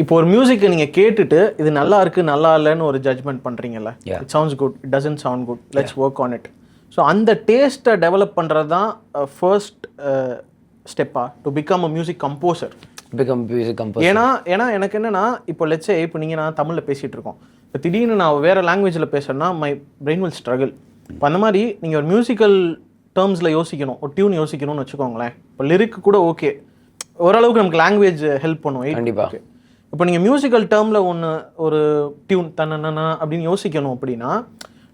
இப்போ ஒரு மியூசிக்கை நீங்கள் கேட்டுட்டு இது நல்லா இருக்கு நல்லா இல்லைன்னு ஒரு ஜட்ஜ்மெண்ட் பண்ணுறீங்கல்ல, it sounds good, it doesn't sound good, let's work on it. So அந்த டேஸ்ட்டை டெவலப் பண்ணுறது தான் ஃபர்ஸ்ட் ஸ்டெப்பா to become a music composer. ஏன்னா எனக்கு என்னன்னா, இப்போ லெட்ஸே இப்போ நீங்கள் நான் தமிழில் பேசிகிட்டு இருக்கோம், இப்போ திடீர்னு நான் வேறு லாங்குவேஜில் பேசுகிறேன்னா மை பிரெயின் வில் ஸ்ட்ரகிள். இப்போ அந்த மாதிரி நீங்கள் ஒரு மியூசிக்கல் டேர்ம்ஸில் யோசிக்கணும், ஒரு டியூன் யோசிக்கணும்னு வச்சுக்கோங்களேன். இப்போ லிரிக் கூட ஓகே, ஓரளவுக்கு நமக்கு லாங்குவேஜ் ஹெல்ப் பண்ணும். கண்டிப்பாக. இப்போ நீங்கள் மியூசிக்கல் டேர்மில் ஒரு டியூன் தன்னா அப்படின்னு யோசிக்கணும் அப்படின்னா,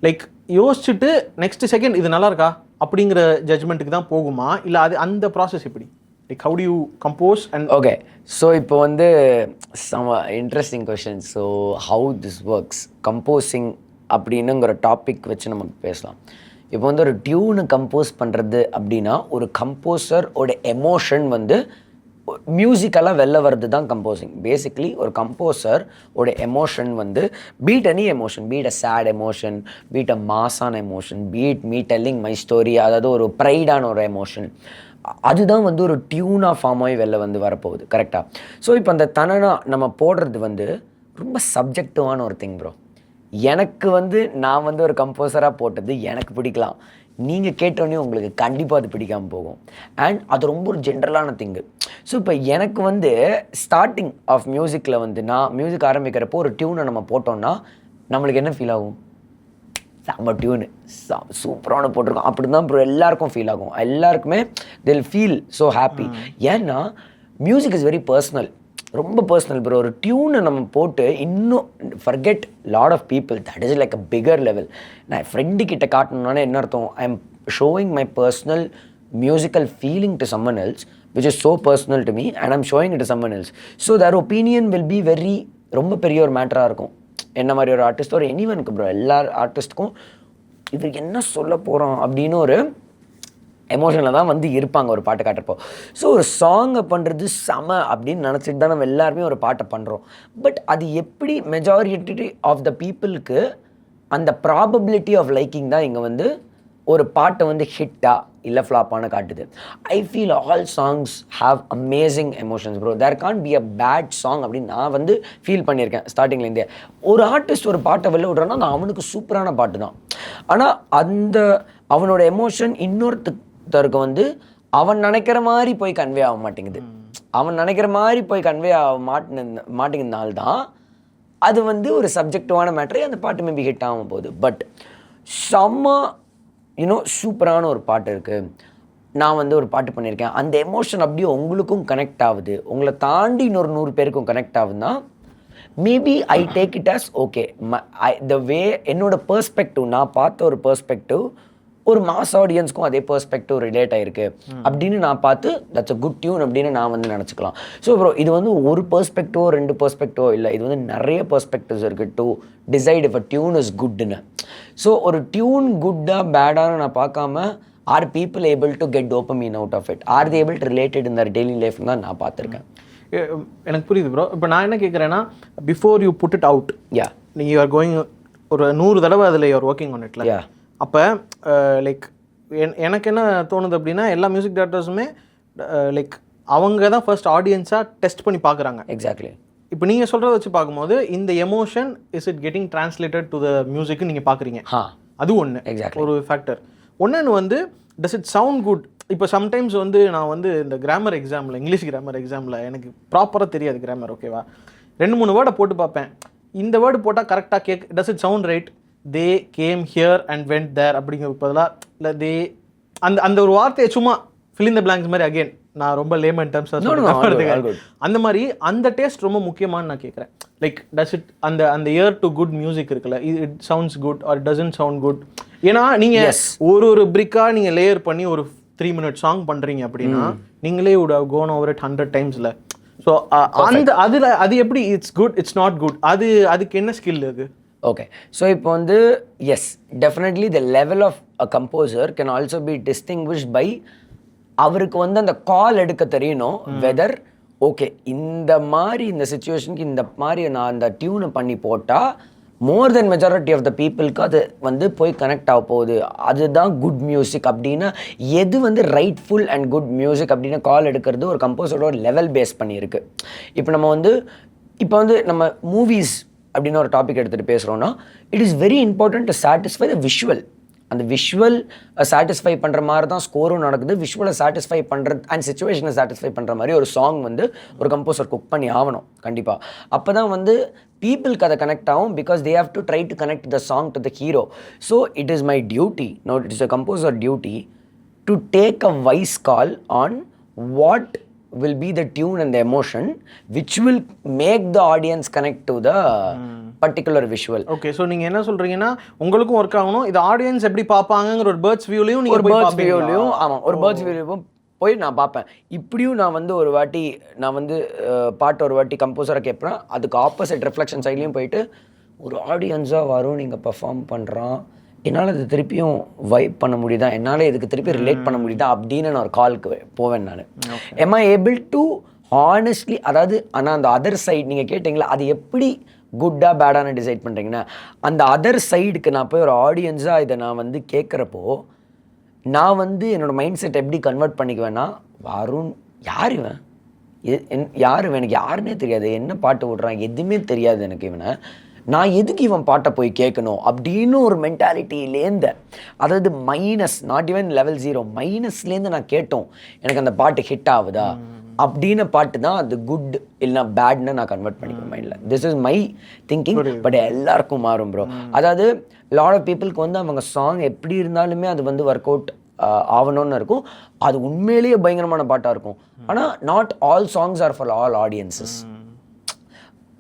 லைக் யோசிச்சுட்டு நெக்ஸ்ட் செகண்ட் இது நல்லா இருக்கா அப்படிங்கிற ஜட்ஜ்மெண்ட்டுக்கு தான் போகுமா, இல்லை அது அந்த ப்ராசஸ் எப்படி? Like how do you compose and okay. So இப்போ வந்து some interesting question. So how this works composing அப்படின்னுங்கிற டாபிக் வச்சு நமக்கு பேசலாம். இப்போ வந்து ஒரு டியூனு கம்போஸ் பண்ணுறது அப்படின்னா, ஒரு கம்போசரோட எமோஷன் வந்து மியூசிக்கெல்லாம் வெளில வர்றது தான் கம்போசிங். பேசிக்லி ஒரு கம்போசர் ஓட எமோஷன் வந்து beat any emotion, beat a sad emotion, beat a மாஸான emotion, beat me telling my story, அதாவது ஒரு ப்ரைடான ஒரு எமோஷன், அதுதான் வந்து ஒரு டியூனாக ஃபார்ம் ஆகி வெளில வந்து வரப்போகுது. கரெக்டாக? ஸோ இப்போ அந்த தனனா நம்ம போடுறது வந்து ரொம்ப சப்ஜெக்டிவான ஒரு திங் ப்ரோ. எனக்கு வந்து நான் வந்து ஒரு கம்போசராக போட்டது எனக்கு பிடிக்கலாம், நீங்கள் கேட்டோன்னே உங்களுக்கு கண்டிப்பாக அது பிடிக்காமல் போகும். அண்ட் அது ரொம்ப ஒரு ஜென்ரலான திங்கு. ஸோ இப்போ எனக்கு வந்து ஸ்டார்டிங் ஆஃப் மியூசிக்கில் வந்து நான் மியூசிக் ஆரம்பிக்கிறப்போ ஒரு டியூனை நம்ம போட்டோம்னா நம்மளுக்கு என்ன ஃபீல் ஆகும்? செம்ம டியூனு, சூப்பரான போட்டிருக்கோம் அப்படி தான் ப்ரோ எல்லாருக்கும் ஃபீல் ஆகும். எல்லாருக்குமே தில் ஃபீல் ஸோ ஹாப்பி. ஏன்னா மியூசிக் இஸ் வெரி பர்சனல், ரொம்ப பர்சனல் ப்ரோ. ஒரு டியூனை நம்ம போட்டு இன்னும் forget lot of people, that is like a bigger level. நான் ஃப்ரெண்டு கிட்ட காட்டணும்னாலே என்ன அர்த்தம்? I am showing my personal musical feeling to someone else which is so personal to me and I'm showing it to someone else. So their opinion will be very ரொம்ப பெரிய ஒரு மேட்டராக இருக்கும். என்ன மாதிரி ஒரு ஆர்டிஸ்ட் ஒரு எனிவனுக்கு ப்ரோ, எல்லா ஆர்டிஸ்ட்டுக்கும் இவர் என்ன சொல்ல போகிறோம் அப்படின்னு ஒரு எமோஷனில் தான் வந்து இருப்பாங்க ஒரு பாட்டை காட்டுறப்போ. ஸோ ஒரு சாங்கை பண்ணுறது செம அப்படின்னு நினச்சிட்டு தான் நம்ம எல்லாருமே ஒரு பாட்டை பண்ணுறோம். பட் அது எப்படி மெஜாரிட்டி ஆஃப் த பீப்புளுக்கு அந்த ப்ராபபிலிட்டி ஆஃப் லைக்கிங் தான் இங்கே வந்து ஒரு பாட்டை வந்து ஹிட்டா இல்லை ஃப்ளாப்பான காட்டுது. I feel all songs have amazing emotions bro. There can't be a bad song அப்படின்னு நான் வந்து ஃபீல் பண்ணியிருக்கேன் ஸ்டார்டிங்லேருந்தே. ஒரு ஆர்டிஸ்ட் ஒரு பாட்டை வெளில விட்றான்னா அது அவனுக்கு சூப்பரான பாட்டு தான். ஆனால் அந்த அவனோட எமோஷன் இன்னொருத்தருக்கு வந்து அவன் நினைக்கிற மாதிரி போய் கன்வே ஆக மாட்டேங்குது. அவன் நினைக்கிற மாதிரி போய் கன்வே ஆக மாட்டேங்கிறதுனால்தான் அது வந்து ஒரு சப்ஜெக்டிவான மேட்ரு, அந்த பாட்டு மேபி ஹிட் ஆகாமல் போகுது. பட் செம்ம சூப்பரான ஒரு பாட்டு இருக்குது, நான் வந்து ஒரு பாட்டு பண்ணியிருக்கேன், அந்த எமோஷன் அப்படியே உங்களுக்கும் கனெக்ட் ஆகுது, உங்களை தாண்டி இன்னொரு 100 பேருக்கும் கனெக்ட் ஆகுதுன்னா maybe I take it as okay. The way என்னோட பெர்ஸ்பெக்டிவ், நான் பார்த்த ஒரு பெர்ஸ்பெக்டிவ் ஒரு மாஸ் ஆடியன்ஸ்க்கும் அதே பெர்ஸ்பெக்டிவ் ரிலேட் ஆகிருக்கு அப்படின்னு நான் பார்த்து தட்ஸ் அ குட் டியூன் அப்படின்னு நான் வந்து நினச்சிக்கலாம். ஸோ ப்ரோ இது வந்து ஒரு பெர்ஸ்பெக்டிவோ 2 பெர்ஸ்பெக்டிவோ இல்லை, இது வந்து நிறைய பெர்ஸ்பெக்டிவ்ஸ் இருக்குது to decide if a tune is குட்னு. ஸோ ஒரு டியூன் குட்டாக பேடானு நான் பார்க்காம are people able to get dopamine out of it, are the able to related in their daily life தான் நான் பார்த்துருக்கேன். எனக்கு புரியுது ப்ரோ. இப்போ நான் என்ன கேட்குறேன்னா, before you put it out, நீங்கள் யூஆர் கோயிங் ஒரு 100 தடவை அதில் யூஆர் ஒர்க்கிங் ஆன் இட்ல, அப்போ லைக் எனக்கு என்ன தோணுது அப்படின்னா, எல்லா மியூசிக் டேரக்டர்ஸுமே லைக் அவங்க தான் ஃபர்ஸ்ட் ஆடியன்ஸாக டெஸ்ட் பண்ணி பார்க்குறாங்க. எக்ஸாக்ட்லி. இப்போ நீங்கள் சொல்கிறத வச்சு பார்க்கும்போது இந்த emotion is it getting translated to the மியூசிக்னு நீங்கள் பார்க்குறீங்க, அது ஒன்று ஒரு ஃபேக்டர். ஒன்று வந்து டஸ் இட் சவுண்ட் குட். இப்போ சம்டைம்ஸ் வந்து நான் வந்து இந்த கிராமர் எக்ஸாமில், இங்கிலீஷ் கிராமர் எக்ஸாமில் எனக்கு ப்ராப்பராக தெரியாது கிராமர், ஓகேவா, 2-3 வேர்டை போட்டு பார்ப்பேன், இந்த வேர்டு போட்டால் கரெக்டாக does it sound right, they came here and went there அப்படிங்கிற பதிலாக இல்லை தே அந்த ஒரு வார்த்தையை சும்மா ஃபில் இன் த பிளாங்க்ஸ் மாதிரி, அகெயின் நான் ரொம்ப லேமன் டேர்ம்ஸ் அந்த மாதிரி அந்த டேஸ்ட் ரொம்ப முக்கியமானு நான் கேட்குறேன். லைக் டஸ் இட் அந்த இயர் டு குட் மியூசிக் இருக்குல்ல, it sounds good or doesn't sound good. ஏன்னா நீங்கள் ஒரு பிரிக்காக நீங்கள் லேயர் பண்ணி ஒரு 3 minute சாங் பண்ணுறீங்க அப்படின்னா நீங்களே would have gone over it 100 timesல. ஸோ அந்த அதில் அது எப்படி it's good it's not good, அதுக்கு என்ன ஸ்கில் அது? ஓகே. ஸோ இப்போ வந்து yes definitely the level of a composer can also be distinguished by அவருக்கு வந்து அந்த கால் எடுக்க தெரியணும், வெதர் ஓகே இந்த மாதிரி இந்த சிச்சுவேஷனுக்கு இந்த மாதிரி நான் அந்த டியூனை பண்ணி போட்டால் மோர் தென் மெஜாரிட்டி ஆஃப் த பீப்புளுக்கு அது வந்து போய் கனெக்ட் ஆக போகுது, அதுதான் குட் மியூசிக் அப்படின்னா எது வந்து ரைட்ஃபுல் அண்ட் குட் மியூசிக் அப்படின்னு கால் எடுக்கிறது ஒரு கம்போசரோட லெவல் பேஸ் பண்ணியிருக்கு. இப்போ நம்ம வந்து இப்போ வந்து நம்ம மூவிஸ் அப்படின்னு ஒரு டாபிக் எடுத்துகிட்டு பேசுகிறோன்னா it is very important to satisfy the visual. அந்த விஷுவல் சாட்டிஸ்ஃபை பண்ணுற மாதிரி தான் ஸ்கோரும் நடக்குது. விஷுவலை சாட்டிஸ்ஃபை பண்ணுறது அண்ட் சிச்சுவேஷனை சாட்டிஸ்ஃபை பண்ணுற மாதிரி ஒரு சாங் வந்து ஒரு கம்போசர் குக் பண்ணி ஆகணும் கண்டிப்பாக. அப்போ தான் வந்து பீப்புளுக்கு அதை கனெக்ட் ஆகும். Because they have to try to connect the song to the hero. So it is my duty, no it is a composer duty to take a wise call on what will be the tune and the emotion which will make the audience connect to the particular visual. Okay, so நீங்கள் என்ன சொல்கிறீங்கன்னா உங்களுக்கும் work ஆகணும், இது audience எப்படி பார்ப்பாங்கங்கிற ஒரு birds வியூலையும் ஒரு birds வியூலையும் ஆமாம் ஒரு பேர்ட்ஸ் வியூலையும் போய் நான் பார்ப்பேன். இப்படியும் நான் வந்து ஒரு வாட்டி நான் வந்து பாட்டு ஒரு வாட்டி கம்போசரை கேட்பேன், அதுக்கு ஆப்போசிட் ரிஃப்ளெக்ஷன் சைட்லேயும் போயிட்டு ஒரு ஆடியன்ஸாக வரும் நீங்கள் பர்ஃபார்ம் பண்ணுறான், என்னால் அது திருப்பியும் வைப் பண்ண முடியுதா, என்னால் இதுக்கு திருப்பி ரிலேட் பண்ண முடியுதா அப்படின்னு நான் ஒரு காலுக்கு போவேன் நான். am I able to honestly, அதாவது ஆனால் அந்த அதர் சைடு நீங்கள் கேட்டிங்களா அது எப்படி குட்டாக பேடான டிசைட் பண்ணுறீங்கன்னா, அந்த அதர் சைடுக்கு நான் போய் ஒரு ஆடியன்ஸாக இதை நான் வந்து கேட்குறப்போ நான் வந்து என்னோடய மைண்ட் செட் எப்படி கன்வெர்ட் பண்ணிக்குவேன்னா, வருண் யார் இவன், யார் இவன், எனக்கு யாருன்னே தெரியாது, என்ன பாட்டு விடுறான் எதுவுமே தெரியாது எனக்கு, இவனை நான் எதுக்கு இவன் பாட்டை போய் கேட்கணும் அப்படின்னு ஒரு மென்டாலிட்டியிலேருந்து, அதாவது மைனஸ் நாட் ஈவன் லெவல் 0 மைனஸ்லேருந்து நான் கேட்டோம் எனக்கு அந்த பாட்டு ஹிட் ஆகுதா அப்படின்னு பாட்டு தான் அது குட் இல்லைனா பேட்னு நான் கன்வெர்ட் பண்ணிக்கிறேன் மைண்டில். This is my thinking. But எல்லாருக்கும் மாறும் ப்ரோ. அதாவது லாட் ஆஃப் பீப்புளுக்கு வந்து அவங்க சாங் எப்படி இருந்தாலுமே அது வந்து ஒர்க் அவுட் ஆகணும்னு இருக்கும், அது உண்மையிலேயே பயங்கரமான பாட்டாக இருக்கும். ஆனால் not all songs are for all audiences.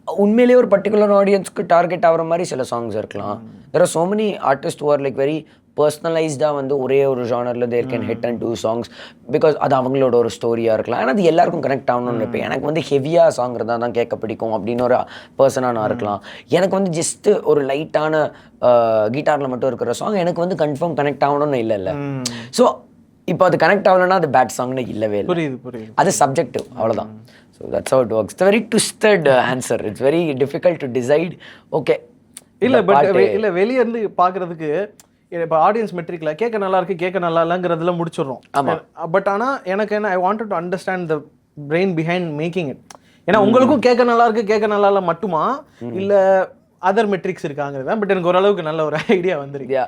உண்மையிலேயே ஒரு பர்டிகுலர் ஆடியன்ஸ்க்கு டார்கெட் ஆகிற மாதிரி சில சாங்ஸ் இருக்கலாம். There are so many artist who are like very பர்சனலைஸ்டாக வந்து ஒரே ஒரு ஜானரில் there can hit and 2 songs because அது அவங்களோட ஒரு ஸ்டோரியாக இருக்கலாம். ஆனால் அது எல்லாருக்கும் கனெக்ட் ஆகணும்னு நினைப்பேன். எனக்கு வந்து ஹெவியாக சாங் இருந்தால் தான் கேட்க பிடிக்கும் அப்படின்னு ஒரு பர்சனாக நான் இருக்கலாம். எனக்கு வந்து ஜஸ்ட்டு ஒரு லைட்டான கிட்டாரில் மட்டும் இருக்கிற சாங் எனக்கு வந்து கன்ஃபார்ம் கனெக்ட் ஆகணும்னு இல்லை. ஸோ இப்போ அது கனெக்ட் ஆகலைன்னா அது பேட் சாங்னு இல்லவே இல்லை. புரியுது. அது சப்ஜெக்டிவ், அவ்வளோதான். So that's how it works. It's a very twisted answer. It's very difficult to decide. Okay. இல்லை வெளியே இருந்து பார்க்குறதுக்கு இப்போ ஆடியன்ஸ் மெட்ரிக்கில் கேட்க நல்லா இருக்கு கேட்க நல்லா இல்லைங்கிறதுல முடிச்சிடுறோம். ஆமாம். பட் ஆனால் எனக்கு என்ன, I wanted to understand the brain behind making it. ஏன்னா உங்களுக்கும் கேட்க நல்லா இருக்கு கேட்க நல்லா இல்லை மட்டுமா இல்லை அதர் மெட்ரிக்ஸ் இருக்காங்கிறது தான். பட் எனக்கு ஓரளவுக்கு நல்ல ஒரு ஐடியா வந்துருக்கு.